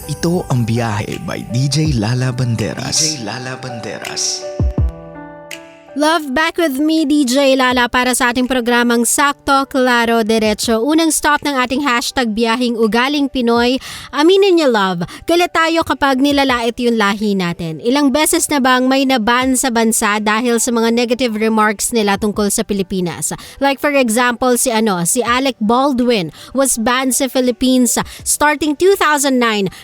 Ito ang Biyahe by DJ Lala Banderas. DJ Lala Banderas. Love, back with me, DJ Lala, para sa ating programang Sakto, Klaro, Diretso. Unang stop ng ating hashtag biyahing ugaling Pinoy. Aminin niyo, love, galit tayo kapag nilalait yung lahi natin. Ilang beses na bang may naban sa bansa dahil sa mga negative remarks nila tungkol sa Pilipinas? Like for example, si Alec Baldwin was banned sa Philippines starting 2009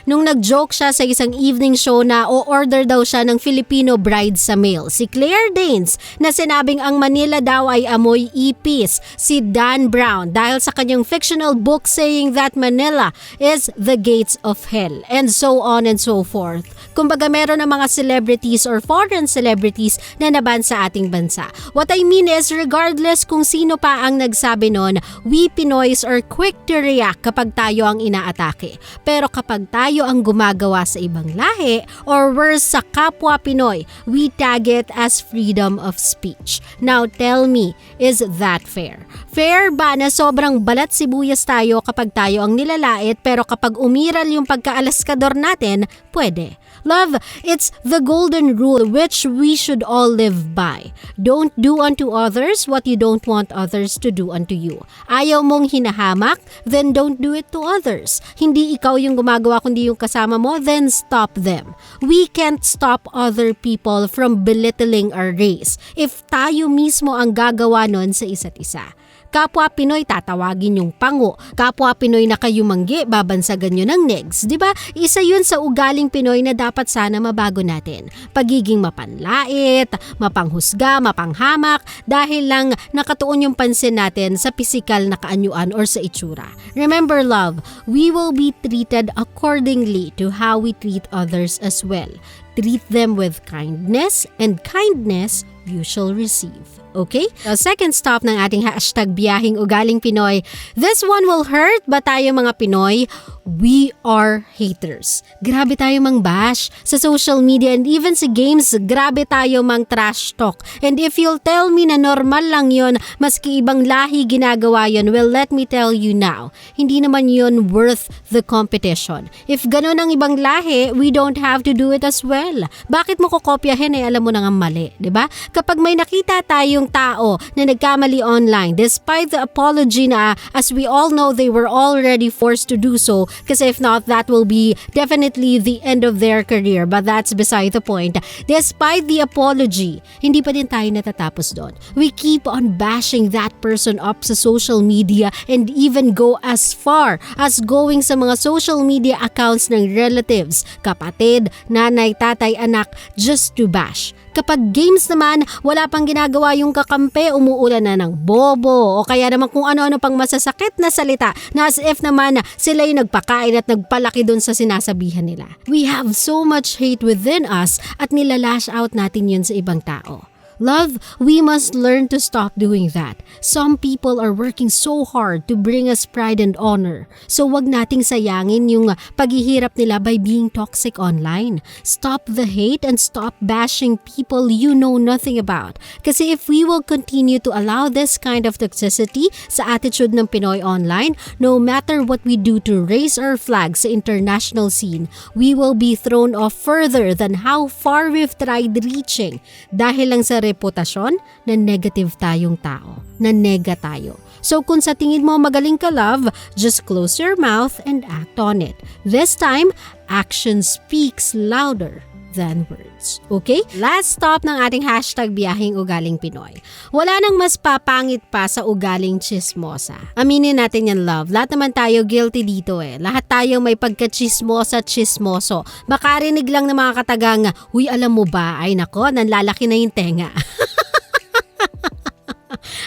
nung nag-joke siya sa isang evening show na o-order daw siya ng Filipino bride sa mail. Si Claire Danes na sinabing ang Manila daw ay amoy ipis. Si Dan Brown dahil sa kanyang fictional book saying that Manila is the gates of hell, and so on and so forth. Kumbaga meron ng mga celebrities or foreign celebrities na naban sa ating bansa. What I mean is regardless kung sino pa ang nagsabi nun, we Pinoys are quick to react kapag tayo ang inaatake. Pero kapag tayo ang gumagawa sa ibang lahi or worse sa kapwa Pinoy, we tag it as freedom of speech. Now tell me, is that fair? Fair ba na sobrang balat sibuyas tayo kapag tayo ang nilalait pero kapag umiral yung pagkaalaskador natin, pwede? Love, it's the golden rule which we should all live by. Don't do unto others what you don't want others to do unto you. Ayaw mong hinahamak, then don't do it to others. Hindi ikaw yung gumagawa kundi yung kasama mo, then stop them. We can't stop other people from belittling our race if tayo mismo ang gagawa nun sa isa't isa. Kapwa Pinoy tatawagin yung pango. Kapwa Pinoy na kayo manggi, babansagan nyo ng negs. Diba? Isa yun sa ugaling Pinoy na dapat sana mabago natin. Pagiging mapanlait, mapanghusga, mapanghamak, dahil lang nakatuon yung pansin natin sa pisikal na kaanyuan or sa itsura. Remember, love, we will be treated accordingly to how we treat others as well. Treat them with kindness, and kindness you shall receive. Okay? The second stop ng ating hashtag biyahing ugaling Pinoy. This one will hurt ba tayo mga Pinoy? We are haters. Grabe tayo mang bash sa social media and even sa games, grabe tayo mang trash talk. And if you'll tell me na normal lang yon, maski ibang lahi ginagawa yon, well, let me tell you now, hindi naman yon worth the competition. If ganun ang ibang lahi, we don't have to do it as well. Bakit mo kokopyahin alam mo na nga mali, di ba? Kapag may nakita tayong tao na nagkamali online, despite the apology na as we all know they were already forced to do so, kasi if not, that will be definitely the end of their career. But that's beside the point. Despite the apology, hindi pa din tayo natatapos doon. We keep on bashing that person up sa social media and even go as far as going sa mga social media accounts ng relatives, kapatid, nanay, tatay, anak, just to bash. Kapag games naman, wala pang ginagawa yung kakampi, umuulan na ng bobo o kaya naman kung ano-ano pang masasakit na salita na as if naman sila yung nagpakain at nagpalaki dun sa sinasabihan nila. We have so much hate within us at nilalash out natin yun sa ibang tao. Love, we must learn to stop doing that. Some people are working so hard to bring us pride and honor. So wag nating sayangin yung paghihirap nila by being toxic online. Stop the hate and stop bashing people you know nothing about. Kasi if we will continue to allow this kind of toxicity sa attitude ng Pinoy online, no matter what we do to raise our flag sa international scene, we will be thrown off further than how far we've tried reaching dahil lang sa reputasyon na negative tayong tao, na nega tayo. So kung sa tingin mo magaling ka, love, just close your mouth and act on it. This time, action speaks louder than words. Okay? Last stop ng ating hashtag biyahing ugaling Pinoy. Wala nang mas papangit pa sa ugaling chismosa. Aminin natin yan, love. Lahat naman tayo guilty dito eh. Lahat tayo may pagka-chismosa, chismoso. Makarinig lang ng mga katagang, "Uy, alam mo ba?" Ay nako, nanlalaki na yung tenga.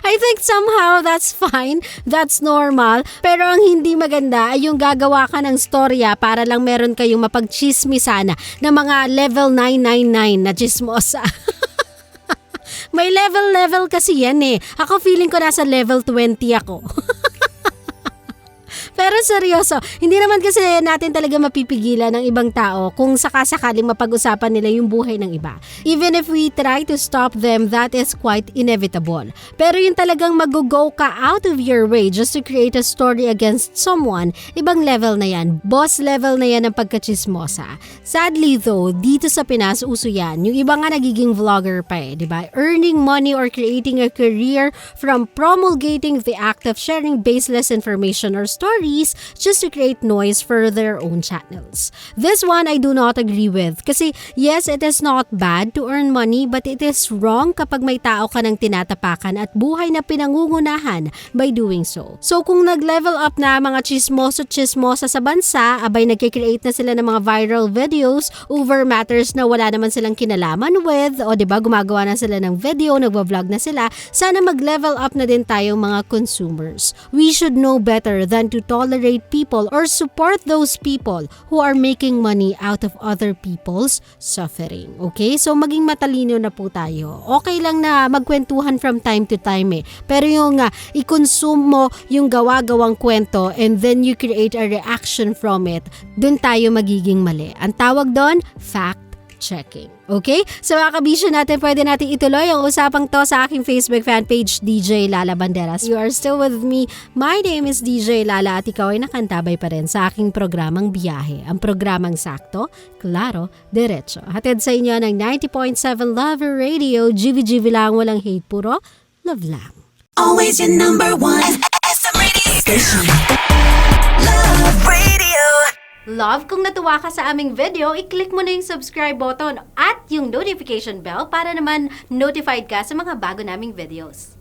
I think somehow that's fine, that's normal, pero ang hindi maganda ay yung gagawa ka ng storya para lang meron kayong mapagchismisan na mga level 999 na chismosa. May level kasi yan eh. Ako feeling ko nasa level 20 ako. Pero seryoso, hindi naman kasi natin talaga mapipigilan ng ibang tao kung sakasakaling mapag-usapan nila yung buhay ng iba. Even if we try to stop them, that is quite inevitable. Pero yung talagang mag-go ka out of your way just to create a story against someone, ibang level na yan. Boss level na yan ng pagkachismosa. Sadly though, dito sa Pinas, uso yan. Yung iba nga nagiging vlogger pa diba? Earning money or creating a career from promulgating the act of sharing baseless information or stories just to create noise for their own channels. This one I do not agree with. Kasi yes, it is not bad to earn money, but it is wrong kapag may tao ka ng tinatapakan at buhay na pinangungunahan by doing so. So kung nag-level up na mga chismoso-chismosa sa bansa, abay nagkikreate na sila ng mga viral videos over matters na wala naman silang kinalaman with, o diba gumagawa na sila ng video, nagwa-vlog na sila, sana mag-level up na din tayong mga consumers. We should know better than to tolerate people or support those people who are making money out of other people's suffering. Okay? So maging matalino na po tayo. Okay lang na magkwentuhan from time to time pero yung i-consume mo yung gawa-gawang kwento and then you create a reaction from it, dun tayo magiging mali. Ang tawag doon, fact-checking. Okay? So mga kabisyo natin, pwede natin ituloy ang usapang to sa aking Facebook fan page, DJ Lala Banderas. You are still with me. My name is DJ Lala at ikaw ay nakantabay pa rin sa aking programang Biyahe. Ang programang sakto, klaro, diretso. Hatid sa inyo ng 90.7 Love Radio. GV lang, walang hate, puro love lang. Always your number one. SM radio station. Love Radio. Love, kung natuwa ka sa aming video, i-click mo na yung subscribe button at yung notification bell para naman notified ka sa mga bago naming videos.